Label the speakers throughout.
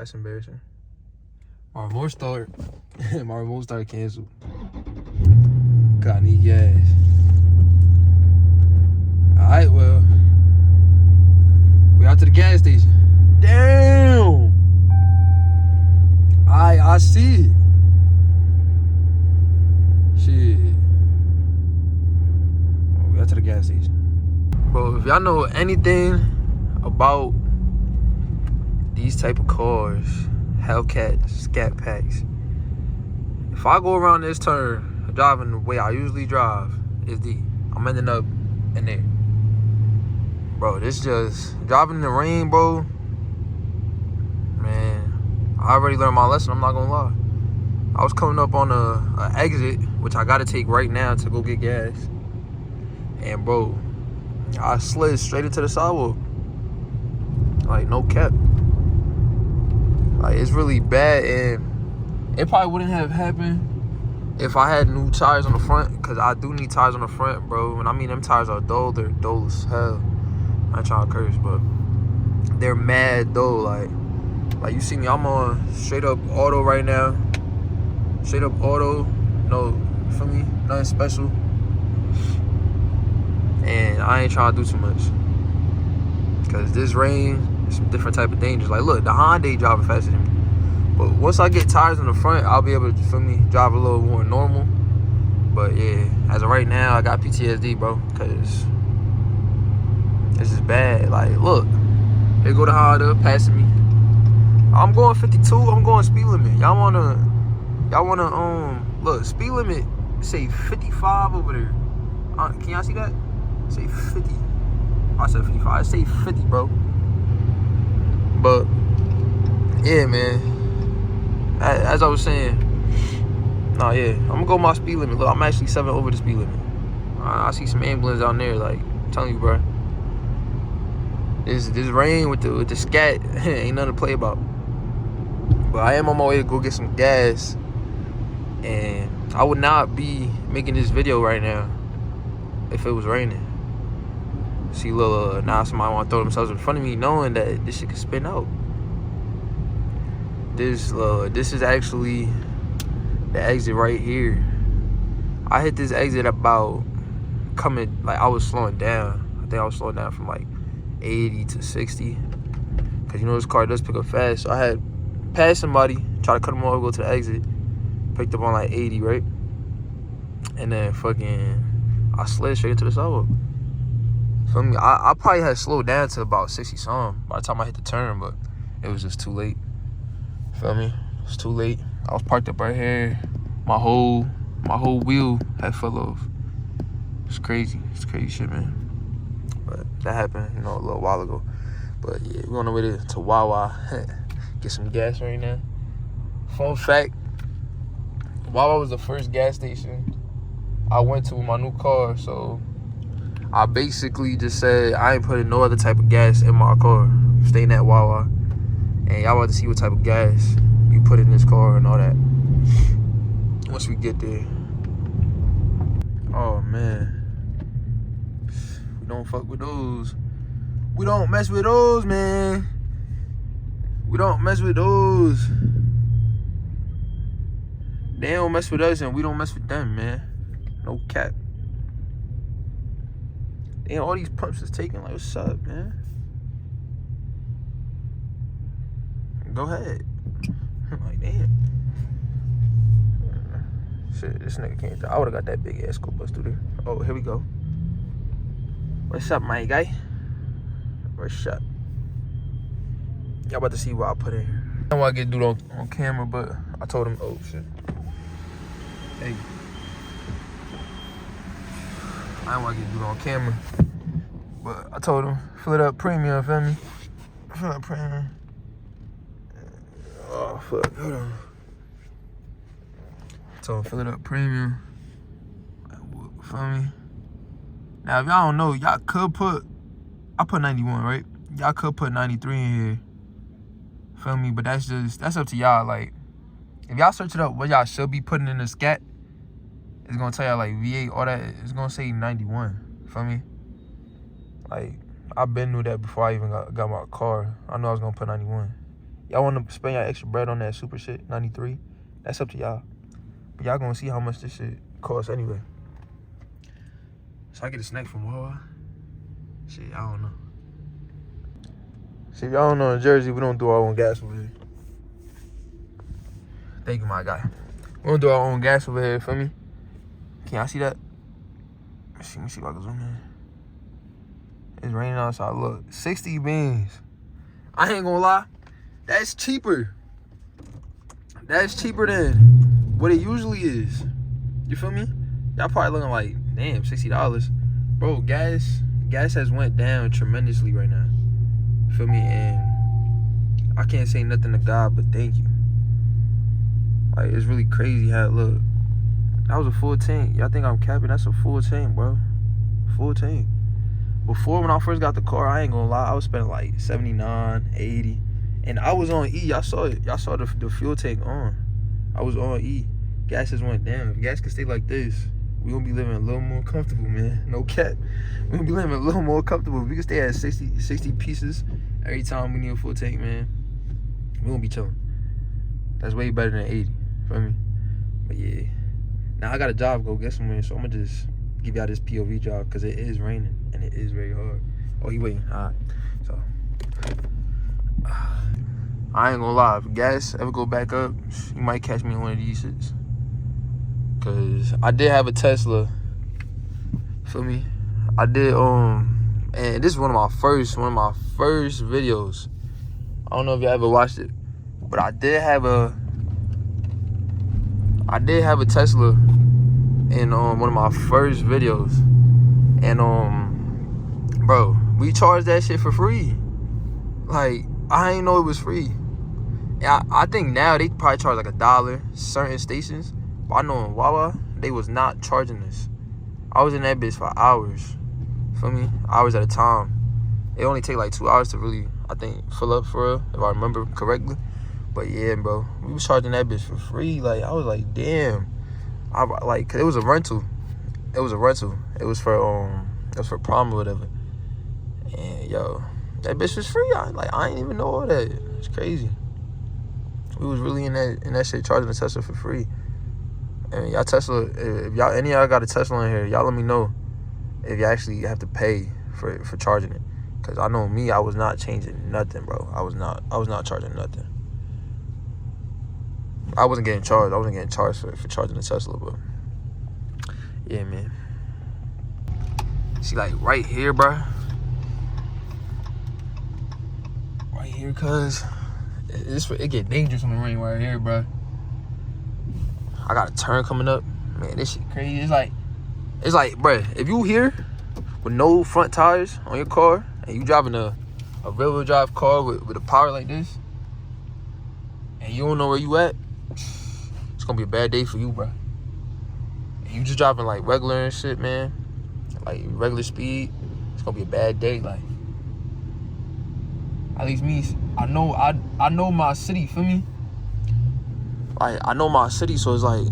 Speaker 1: that's embarrassing. My remote start. My remote start canceled. God, I need gas. Alright, well. We out to the gas station. Damn! I see it. Shit. We out to the gas station. Bro, if y'all know anything about these type of cars, Hellcat, Scat packs, if I go around this turn driving the way I usually drive, I'm ending up in there. Bro, this just driving in the rain, bro. Man, I already learned my lesson, I'm not gonna lie. I was coming up on a exit, which I gotta take right now to go get gas. And bro, I slid straight into the sidewalk. Like, no cap. Like, it's really bad, and it probably wouldn't have happened if I had new tires on the front, because I do need tires on the front, bro. And I mean, them tires are dull. They're dull as hell. I ain't trying to curse, but they're mad dull. Like you see me, I'm on straight up auto right now. Straight up auto. No, you feel me? Nothing special. And I ain't trying to do too much, because this rain is some different type of dangers. Like, look, the Hyundai driving faster than me. But once I get tires in the front, I'll be able to, feel me, drive a little more normal. But yeah, as of right now, I got PTSD, bro, because this is bad. Like, look, here go the Honda passing me. I'm going 52. I'm going speed limit. Y'all wanna look, speed limit say 55 over there. Can y'all see that? Say 50. I said 55. I say 50, bro. But yeah, man. As I was saying, nah, yeah, I'm gonna go my speed limit. Look, I'm actually 7 over the speed limit. I see some ambulance down there. Like, I'm telling you, bro. This rain with the Scat ain't nothing to play about. But I am on my way to go get some gas, and I would not be making this video right now if it was raining. See, look, now somebody want to throw themselves in front of me, knowing that this shit can spin out. This is actually the exit right here. I hit this exit about coming, like, I was slowing down. I think I was slowing down from like 80 to 60, because you know this car does pick up fast. So I had passed somebody, try to cut them off, go to the exit, picked up on like 80, right? And then fucking I slid straight into the sidewalk. Feel me? I probably had slowed down to about 60 something by the time I hit the turn, but it was just too late. Feel me? It's too late. I was parked up right here. My whole wheel had fell off. It's crazy. It's crazy shit, man. But that happened, you know, a little while ago. But yeah, we're on the way to Wawa. Get some gas right now. Fun fact, Wawa was the first gas station I went to with my new car, so I basically just said I ain't putting no other type of gas in my car. Staying at Wawa. And y'all about to see what type of gas you put in this car and all that once we get there. Oh, man. We don't fuck with those. We don't mess with those, man. We don't mess with those. They don't mess with us and we don't mess with them, man. No cap. Damn, all these pumps is taking. Like, what's up, man? Go ahead. I'm like, damn. Shit, this nigga can't. I would've got that big ass school bus through there. Oh, here we go. What's up, my guy? What's up? Y'all about to see what I put in here. I don't want to get dude on camera, but I told him, oh shit. Hey. I don't want to get dude on camera, but I told him, fill it up premium, feel me? Fill it up premium. Oh, fuck, hold on. So, fill it up premium. Feel me? Now, if y'all don't know, y'all could put, I put 91, right? Y'all could put 93 in here. Feel me? But that's up to y'all. Like, if y'all search it up, what y'all should be putting in the Scat, it's gonna tell y'all, like, V8, all that, it's gonna say 91. Feel me? Like, I've been knew that before I even got my car. I knew I was gonna put 91. Y'all want to spend y'all extra bread on that super shit, 93? That's up to y'all. But y'all gonna see how much this shit costs anyway. So I get a snack from Wawa. Shit, I don't know. See, y'all don't know, in Jersey, we don't do our own gas over here. Thank you, my guy. We don't do our own gas over here, feel me? Can y'all see that? Let me see if I can zoom in. It's raining outside. Look, 60 beans. I ain't gonna lie. That's cheaper. That's cheaper than what it usually is. You feel me? Y'all probably looking like, damn, $60. Bro, gas has went down tremendously right now. You feel me? And I can't say nothing to God, but thank you. Like, it's really crazy how it look. That was a full tank. Y'all think I'm capping? That's a full tank, bro. Full tank. Before, when I first got the car, I ain't gonna lie, I was spending like 79, 80. And I was on E. Y'all saw it. Y'all saw the fuel tank on. I was on E. Gas just went down. If gas could stay like this, we gonna be living a little more comfortable, man. No cap. We gonna be living a little more comfortable. If we can stay at 60 pieces every time we need a full tank, man, we gonna be chilling. That's way better than 80. Feel me? But yeah. Now I got a job to go get somewhere, so I'm gonna just give y'all this POV job because it is raining and it is very hard. Oh, he waiting. All right. So I ain't gonna lie. If gas ever go back up, you might catch me in one of these shits. Cause I did have a Tesla. Feel me? I did. And this is one of my first videos. I don't know if y'all ever watched it, but I did have a Tesla in one of my first videos, and bro, we charged that shit for free. Like, I ain't know it was free. And I think now they probably charge like $1 certain stations, but I know in Wawa they was not charging this. I was in that bitch for hours. Feel me? Hours at a time. It only take like 2 hours to really, I think, fill up for real, if I remember correctly. But yeah, bro, we was charging that bitch for free. Like, I was like, damn. Cause it was a rental. It was for prom or whatever. And yo, that bitch was free. I didn't even know all that. It's crazy. We was really in that shit charging the Tesla for free. And y'all Tesla, if y'all any of y'all got a Tesla in here, y'all let me know if you actually have to pay for charging it. Cause I know me, I was not changing nothing, bro. I was not charging nothing. I wasn't getting charged. I wasn't getting charged for charging the Tesla, but yeah, man. See, like right here, bro. Right here, cuz it get dangerous when it rain right here, bro. I got a turn coming up. Man, this shit crazy. It's like, bro, if you here with no front tires on your car and you driving a rear-wheel drive car with a power like this, and you don't know where you at, it's gonna be a bad day for you, bro. And you just driving like regular and shit, man, like regular speed, it's gonna be a bad day. Like, at least me, I know my city, feel me? Like, I know my city, so it's like,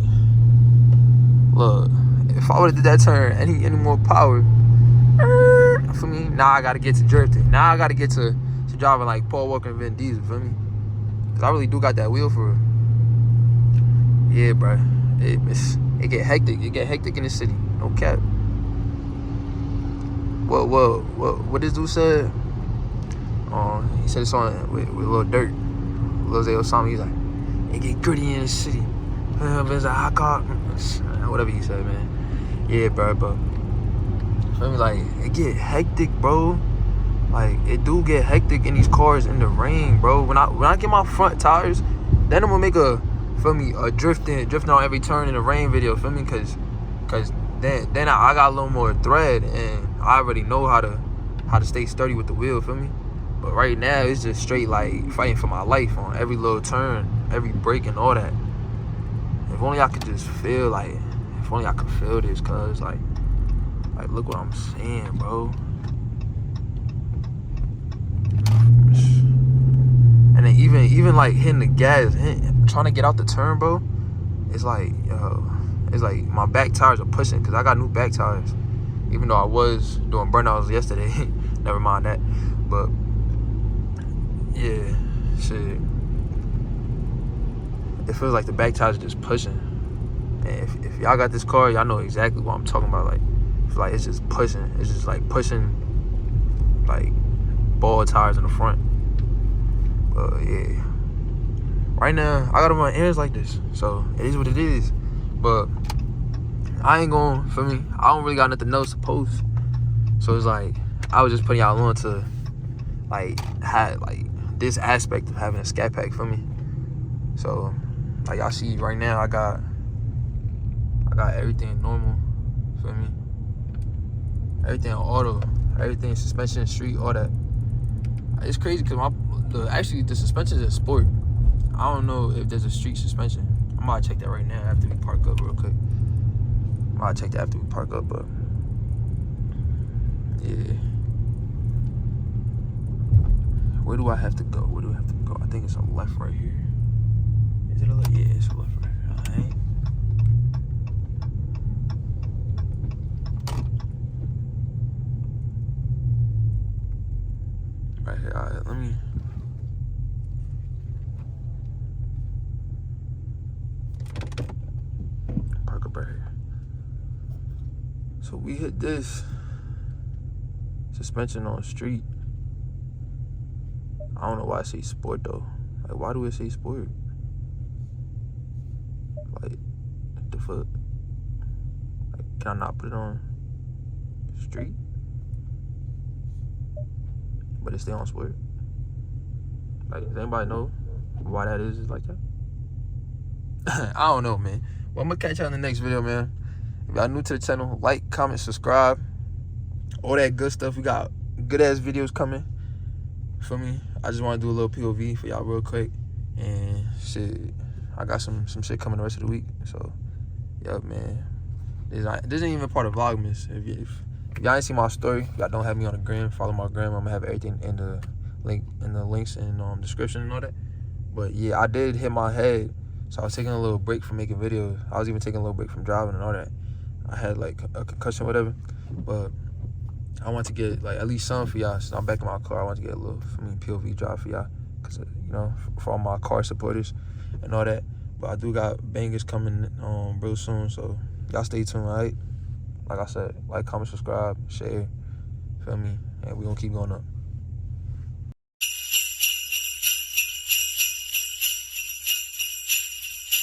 Speaker 1: look, if I would've did that turn any more power, feel me? Now I gotta get to drifting. Now I gotta get to driving like Paul Walker and Vin Diesel, feel me? Cause I really do got that wheel for real. Yeah, bro. It get hectic. It get hectic in the city. No cap. What this dude said? He said it's on with Lil Dirt. Lil Zay Osama. He's like, it get gritty in the city. It's a hot car. Whatever he said, man. Yeah, bro. But feel me? Like, it get hectic, bro. Like, it do get hectic in these cars in the rain, bro. When I get my front tires, then I'm gonna make a drifting on every turn in the rain video, feel me? Cause then I got a little more thread and I already know how to stay sturdy with the wheel, feel me? But right now it's just straight like fighting for my life on every little turn, every break and all that. If only I could just feel like, if only I could feel this, cause like look what I'm saying, bro. And then even like hitting the gas, trying to get out the turn, bro. It's like, yo, it's like my back tires are pushing because I got new back tires. Even though I was doing burnouts yesterday, never mind that. But yeah, shit. it feels like the back tires are just pushing. And if y'all got this car, y'all know exactly what I'm talking about. Like, I feel like it's just pushing. It's just like pushing, like, ball tires in the front. But yeah, right now I gotta run errands like this, so it is what it is. But I ain't going, for me, I don't really got nothing else to post. So it's like, I was just putting y'all on to, like, have, like, this aspect of having a scat pack for me. So, like, y'all see right now, I got everything normal, feel me? Everything auto, everything suspension, street, all that. It's crazy because actually the suspension is a sport. I don't know if there's a street suspension. I'm about to check that right now after we park up real quick. I'm about to check that after we park up, but yeah. Where do I have to go? Where do I have to go? I think it's a left right here. Is it a left? Yeah, it's a left right here. Alright. Right here. Alright, let me. Park up right here. So we hit this suspension on street. I don't know why I say sport though. Like, why do it say sport? Like, what the fuck? Like, can I not put it on street? But it stay on sport? Like, does anybody know why that is like that? I don't know, man. Well, I'm gonna catch y'all in the next video, man. If y'all new to the channel, like, comment, subscribe. All that good stuff. We got good ass videos coming. For me, I just want to do a little POV for y'all real quick, and shit, I got some shit coming the rest of the week. So, yup, man. This ain't even part of Vlogmas. If y'all ain't seen my story, y'all don't have me on the gram. Follow my gram. I'm gonna have everything in the links and description and all that. But yeah, I did hit my head, so I was taking a little break from making videos. I was even taking a little break from driving and all that. I had like a concussion, whatever, but I want to get like at least some for y'all. Since I'm back in my car, I want to get a little, POV drive for y'all, cause you know, for all my car supporters and all that. But I do got bangers coming real soon, so y'all stay tuned, alright? Like I said, like, comment, subscribe, share, feel me, and we gonna keep going up.